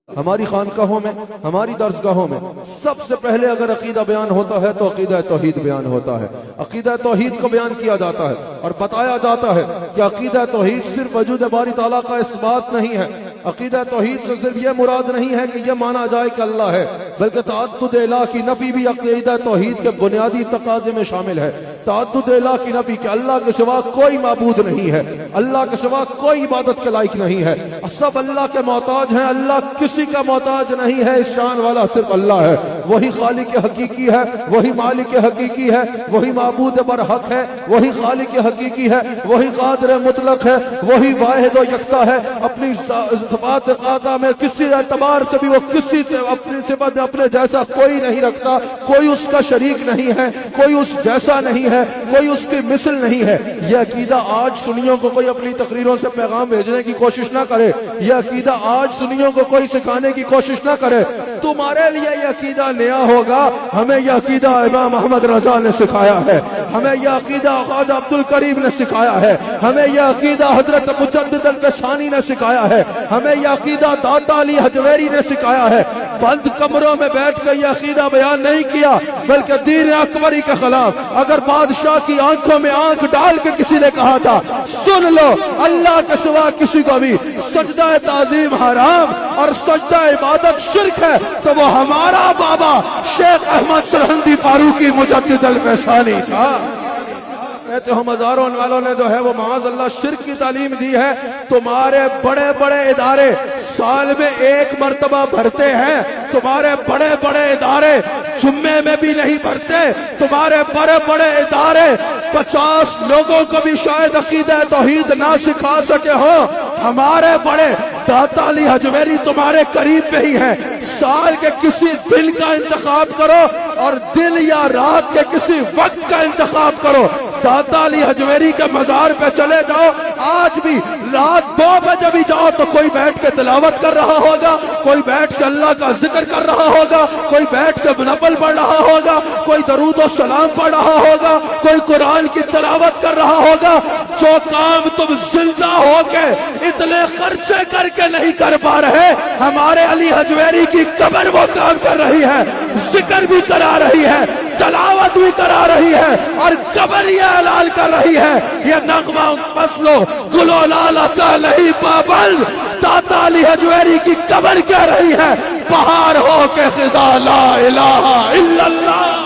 ہماری خانقاہوں میں، ہماری درسگاہوں میں سب سے پہلے اگر عقیدہ بیان ہوتا ہے تو عقیدہ توحید بیان ہوتا ہے۔ عقیدہ توحید کو بیان کیا جاتا ہے اور بتایا جاتا ہے کہ عقیدہ توحید صرف وجود باری تعالیٰ کا اس بات نہیں ہے، عقیدہ توحید سے صرف یہ مراد نہیں ہے کہ یہ مانا جائے کہ اللہ ہے، بلکہ تعدد الہ کی نفی بھی عقیدہ توحید کے بنیادی تقاضے میں شامل ہے۔ تعدد الہ کی نفی کہ اللہ کے سوا کوئی معبود نہیں ہے، اللہ کے سوا کوئی عبادت کے لائق نہیں ہے، سب اللہ کے محتاج ہیں، اللہ کسی کا محتاج نہیں ہے، اس شان والا صرف اللہ ہے، وہی خالق حقیقی ہے، وہی مالک حقیقی ہے، وہی معبود برحق ہے، وہی خالق حقیقی ہے، وہی قادر مطلق ہے، وہی واحد و یکتا ہے۔ اپنی صفات قاطع میں کسی اعتبار سے بھی وہ کسی اپنی صفت میں اپنے جیسا کوئی نہیں رکھتا، کوئی اس کا شریک نہیں ہے، کوئی اس جیسا نہیں ہے، کوئی اس کی مثل نہیں ہے۔ یہ عقیدہ آج سنیوں کو کوئی اپنی تقریروں سے پیغام بھیجنے کی کوشش نہ کرے، یہ عقیدہ آج سنیوں کو کوئی سکھانے کی کوشش نہ کرے۔ تمہارے لیے یہ عقیدہ نیا ہوگا، ہمیں یہ عقیدہ امام احمد رضا نے سکھایا ہے، ہمیں یہ عقیدہ خواجہ عبدالکریم نے سکھایا ہے، ہمیں یہ عقیدہ حضرت مجدد الفسانی نے سکھایا ہے، ہمیں یہ عقیدہ داتا علی حجویری نے سکھایا ہے۔ بند کمروں میں بیٹھ کر یہ عقیدہ بیان نہیں کیا، بلکہ دین اکبری کے خلاف اگر بادشاہ کی آنکھوں میں آنکھ ڈال کے کسی نے کہا تھا سن لو اللہ کے سوا کسی کو بھی سجدہ تعظیم حرام اور سجدہ عبادت شرک ہے، تو وہ ہمارا بابا شیخ احمد سرہندی فاروقی مجدد الفسانی تھا۔ کہتے ہم ہزاروں والوں نے جو ہے وہ معاذ اللہ شرک کی تعلیم دی ہے۔ تمہارے بڑے بڑے ادارے سال میں ایک مرتبہ بھرتے ہیں، تمہارے بڑے بڑے ادارے جمعے میں بھی نہیں بھرتے، تمہارے بڑے بڑے ادارے 50 لوگوں کو بھی شاید عقیدہ توحید نہ سکھا سکے ہو۔ ہمارے بڑے داتا علی حجویری تمہارے قریب میں ہی ہیں۔ سال کے کسی دن کا انتخاب کرو اور دن یا رات کے کسی وقت کا انتخاب کرو، داتا علی حجویری کے مزار پہ چلے جاؤ، آج بھی رات 2 بجے بھی جاؤ تو کوئی بیٹھ کے تلاوت کر رہا ہوگا، کوئی بیٹھ کے اللہ کا ذکر کر رہا ہوگا، کوئی بیٹھ کے نفل پڑھ رہا ہوگا، کوئی درود و سلام پڑھ رہا ہوگا، کوئی قرآن کی تلاوت کر رہا ہوگا۔ جو کام تم زندہ ہو کے اتنے خرچے کر کے نہیں کر پا رہے، ہمارے علی حجویری کی قبر وہ کام کر رہی ہے، ذکر بھی کرا رہی ہے، تلاوت بھی کرا رہی ہے، اور قبر یہ اعلان کر رہی ہے۔ یہ نغمہ فصلو گلو لالا کا نہیں پابند، داتا علی حجویری کی قبر کہہ رہی ہے بہار ہو کے خزاں لا الہ الا اللہ۔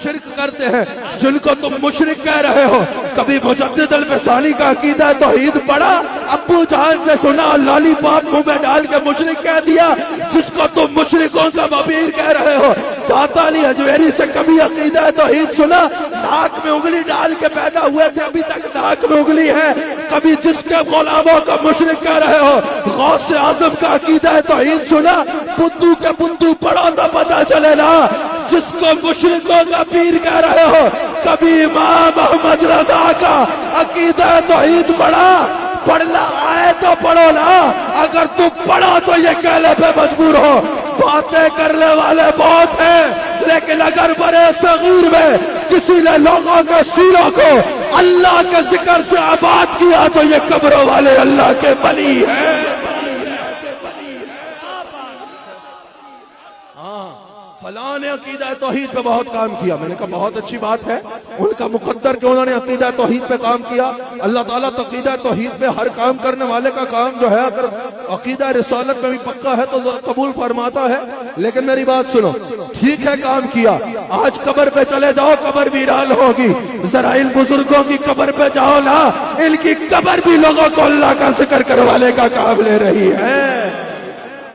شرک کرتے ہیں جن کو تم مشرک کہہ رہے ہو۔ کبھی مجدد الفسانی کا عقیدہ توحید پڑھا، ابو جان سے سنا، لالی پاپ منہ میں ڈال کے مشرک کہہ دیا، جس کو تم مشرکوں کا مبیر کہہ رہے ہو۔ داتا علی حجویری سے کبھی عقیدہ توحید سنا؟ ناک میں انگلی ڈال کے پیدا ہوئے تھے، ابھی تک ناک میں انگلی ہے۔ کبھی جس کے غلاموں کا مشرک کہہ رہے ہو غوث اعظم کا عقیدہ توحید سنا؟ بدھو کے بدھو پڑھو تو پتہ چلے نا، جس کو مشرکوں کا پیر کہہ رہے ہو کبھی امام احمد رضا کا عقیدہ توحید پڑھنا آئے تو پڑھو نا، اگر تم پڑھو تو یہ کہنے پہ مجبور ہو۔ باتیں کرنے والے بہت ہیں، لیکن اگر بڑے صغیر میں کسی نے لوگوں کے سینوں کو اللہ کے ذکر سے آباد کیا تو یہ قبروں والے اللہ کے ولی ہیں۔ فلاں نے عقیدہ توحید پہ بہت کام کیا، میں نے کہا بہت اچھی بات ہے، ان کا مقدر کہ انہوں نے عقیدہ توحید پہ کام کیا۔ اللہ تعالیٰ عقیدہ توحید پہ ہر کام کرنے والے کا کام جو ہے اگر عقیدہ رسالت میں بھی پکا ہے تو قبول فرماتا ہے۔ لیکن میری بات سنو، ٹھیک ہے کام کیا، آج قبر پہ چلے جاؤ قبر ویران ہوگی، ذرا ان بزرگوں کی قبر پہ جاؤ نا، ان کی قبر بھی لوگوں کو اللہ کا ذکر کروانے کا کام لے رہی ہے۔